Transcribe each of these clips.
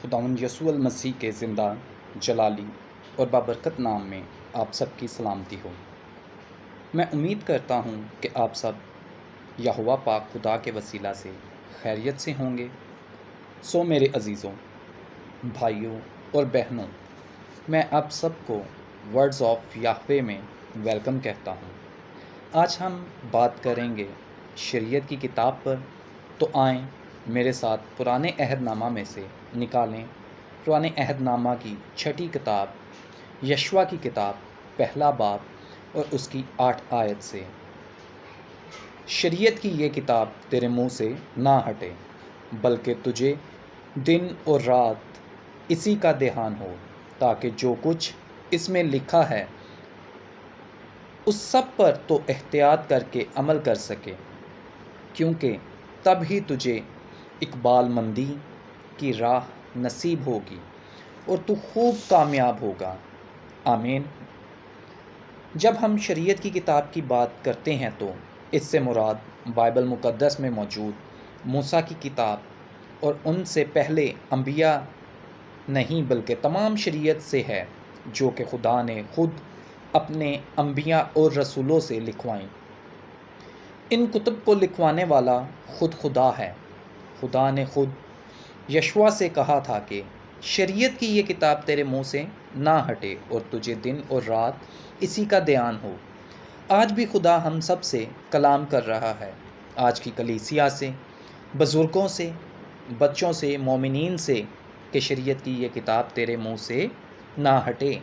خداوند یسوع المسیح کے زندہ جلالی اور بابرکت نام میں آپ سب کی سلامتی ہو۔ میں امید کرتا ہوں کہ آپ سب یہوہ پاک خدا کے وسیلہ سے خیریت سے ہوں گے۔ میرے عزیزوں، بھائیوں اور بہنوں، میں آپ سب کو ورڈز آف یہوہ میں ویلکم کہتا ہوں۔ آج ہم بات کریں گے شریعت کی کتاب پر، تو آئیں میرے ساتھ پرانے عہد نامہ میں سے نکالیں پرانے عہد نامہ کی 6 کتاب یشوع کی کتاب پہلا باب اور اس کی 8 آیت سے۔ شریعت کی یہ کتاب تیرے منہ سے نہ ہٹے، بلکہ تجھے دن اور رات اسی کا دھیان ہو، تاکہ جو کچھ اس میں لکھا ہے اس سب پر تو احتیاط کر کے عمل کر سکے، کیونکہ تب ہی تجھے اقبال مندی کی راہ نصیب ہوگی اور تو خوب کامیاب ہوگا۔ آمین۔ جب ہم شریعت کی کتاب کی بات کرتے ہیں تو اس سے مراد بائبل مقدس میں موجود موسیٰ کی کتاب اور ان سے پہلے انبیاء نہیں بلکہ تمام شریعت سے ہے، جو کہ خدا نے خود اپنے انبیاء اور رسولوں سے لکھوائیں۔ ان کتب کو لکھوانے والا خود خدا ہے۔ خدا نے خود یشوع سے کہا تھا کہ شریعت کی یہ کتاب تیرے منہ سے نہ ہٹے اور تجھے دن اور رات اسی کا دھیان ہو۔ آج بھی خدا ہم سب سے کلام کر رہا ہے، آج کی کلیسیا سے، بزرگوں سے، بچوں سے، مومنین سے، کہ شریعت کی یہ کتاب تیرے منہ سے نہ ہٹے۔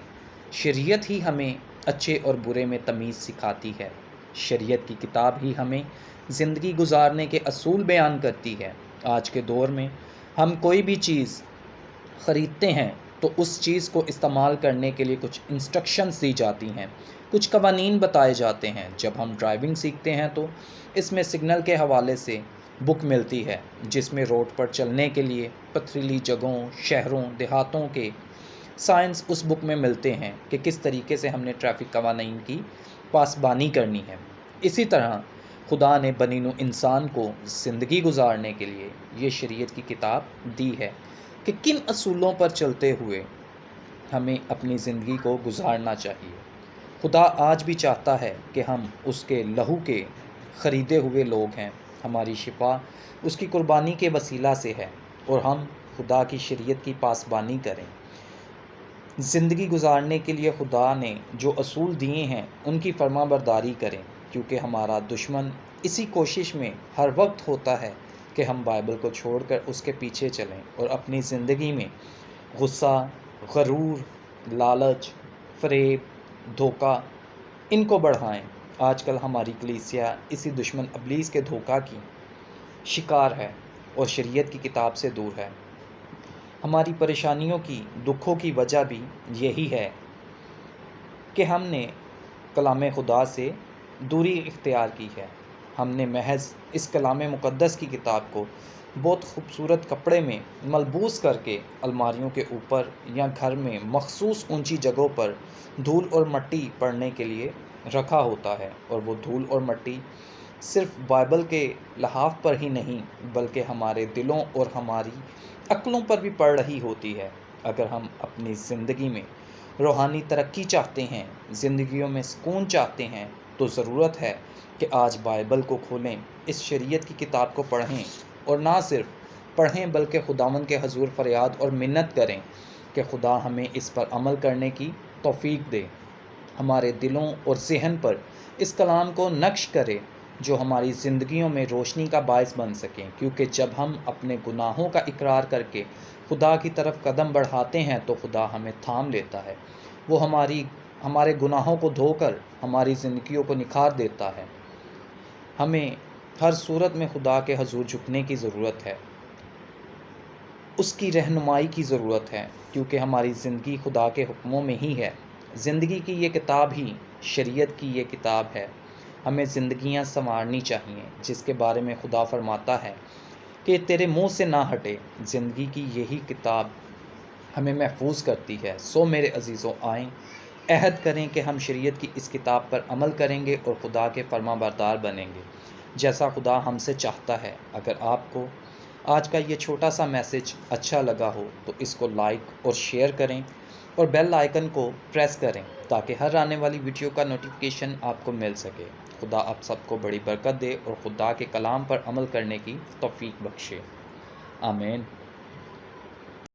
شریعت ہی ہمیں اچھے اور برے میں تمیز سکھاتی ہے۔ شریعت کی کتاب ہی ہمیں زندگی گزارنے کے اصول بیان کرتی ہے۔ آج کے دور میں ہم کوئی بھی چیز خریدتے ہیں تو اس چیز کو استعمال کرنے کے لیے کچھ انسٹرکشنز دی جاتی ہیں، کچھ قوانین بتائے جاتے ہیں۔ جب ہم ڈرائیونگ سیکھتے ہیں تو اس میں سگنل کے حوالے سے بک ملتی ہے، جس میں روڈ پر چلنے کے لیے پتھریلی جگہوں، شہروں، دیہاتوں کے سائنس اس بک میں ملتے ہیں کہ کس طریقے سے ہم نے ٹریفک قوانین کی پاسبانی کرنی ہے۔ اسی طرح خدا نے بنی نوع انسان کو زندگی گزارنے کے لیے یہ شریعت کی کتاب دی ہے کہ کن اصولوں پر چلتے ہوئے ہمیں اپنی زندگی کو گزارنا چاہیے۔ خدا آج بھی چاہتا ہے کہ ہم اس کے لہو کے خریدے ہوئے لوگ ہیں۔ ہماری شفا اس کی قربانی کے وسیلہ سے ہے اور ہم خدا کی شریعت کی پاسبانی کریں۔ زندگی گزارنے کے لیے خدا نے جو اصول دیے ہیں ان کی فرما برداری کریں، کیونکہ ہمارا دشمن اسی کوشش میں ہر وقت ہوتا ہے کہ ہم بائبل کو چھوڑ کر اس کے پیچھے چلیں اور اپنی زندگی میں غصہ، غرور، لالچ، فریب، دھوکہ ان کو بڑھائیں۔ آج کل ہماری کلیسیا اسی دشمن ابلیس کے دھوکہ کی شکار ہے اور شریعت کی کتاب سے دور ہے۔ ہماری پریشانیوں کی، دکھوں کی وجہ بھی یہی ہے کہ ہم نے کلام خدا سے دوری اختیار کی ہے۔ ہم نے محض اس کلام مقدس کی کتاب کو بہت خوبصورت کپڑے میں ملبوس کر کے الماریوں کے اوپر یا گھر میں مخصوص اونچی جگہوں پر دھول اور مٹی پڑنے کے لیے رکھا ہوتا ہے، اور وہ دھول اور مٹی صرف بائبل کے لحاف پر ہی نہیں بلکہ ہمارے دلوں اور ہماری عقلوں پر بھی پڑ رہی ہوتی ہے۔ اگر ہم اپنی زندگی میں روحانی ترقی چاہتے ہیں، زندگیوں میں سکون چاہتے ہیں، تو ضرورت ہے کہ آج بائبل کو کھولیں، اس شریعت کی کتاب کو پڑھیں، اور نہ صرف پڑھیں بلکہ خداوند کے حضور فریاد اور منت کریں کہ خدا ہمیں اس پر عمل کرنے کی توفیق دے، ہمارے دلوں اور ذہن پر اس کلام کو نقش کرے جو ہماری زندگیوں میں روشنی کا باعث بن سکیں، کیونکہ جب ہم اپنے گناہوں کا اقرار کر کے خدا کی طرف قدم بڑھاتے ہیں تو خدا ہمیں تھام لیتا ہے۔ وہ ہمارے گناہوں کو دھو کر ہماری زندگیوں کو نکھار دیتا ہے۔ ہمیں ہر صورت میں خدا کے حضور جھکنے کی ضرورت ہے، اس کی رہنمائی کی ضرورت ہے، کیونکہ ہماری زندگی خدا کے حکموں میں ہی ہے۔ زندگی کی یہ کتاب ہی شریعت کی یہ کتاب ہے۔ ہمیں زندگیاں سنوارنی چاہیے، جس کے بارے میں خدا فرماتا ہے کہ تیرے منہ سے نہ ہٹے۔ زندگی کی یہی کتاب ہمیں محفوظ کرتی ہے۔ میرے عزیزوں، آئیں عہد کریں کہ ہم شریعت کی اس کتاب پر عمل کریں گے اور خدا کے فرما بردار بنیں گے، جیسا خدا ہم سے چاہتا ہے۔ اگر آپ کو آج کا یہ چھوٹا سا میسج اچھا لگا ہو تو اس کو لائک اور شیئر کریں اور بیل آئیکن کو پریس کریں تاکہ ہر آنے والی ویڈیو کا نوٹیفیکیشن آپ کو مل سکے۔ خدا آپ سب کو بڑی برکت دے اور خدا کے کلام پر عمل کرنے کی توفیق بخشے۔ آمین۔